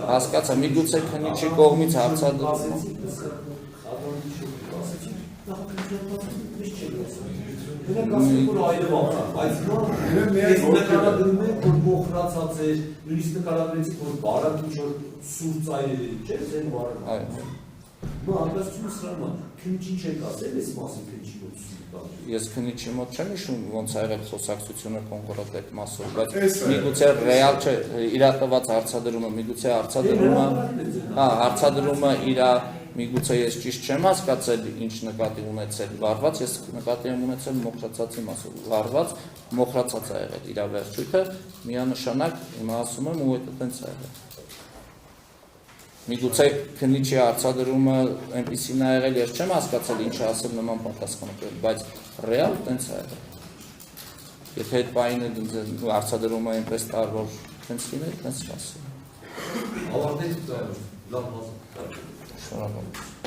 Հասկացա, միգուցե քննիչի կողմից հարցադրում։ Ես քննիչի մոտ չեմ հիշում ոնց ա եղել խոսակցությունը կոնկրետ այդ մասով, բայց միգուցե ռեալ չէ իր տված հարցադրումը, միգուցե հարցադրումը իր միգուցե ես ճիշտ չեմ հասկացել ինչ նկատի ունեցել վարված, ես նկատի եմ ունեցել մոխրացածի մասով, վարված մոխրացած ա եղել իր վերջույթը, միանշանակ հիմա ասում եմ ու դա տենց ա եղել։ Միգուցե քննիչի հարցադրումը այնպիսին ա եղել, ես չեմ հասկացել ինչ ասել նման պատասխան տվել, բայց ռեալ տենց ա եղել։ Եթե այդ պահին հարցադրումը այնպես տարվոր տենց լիներ, տենց չասել։ Ավարտեք լավ Շնորհակալ եմ։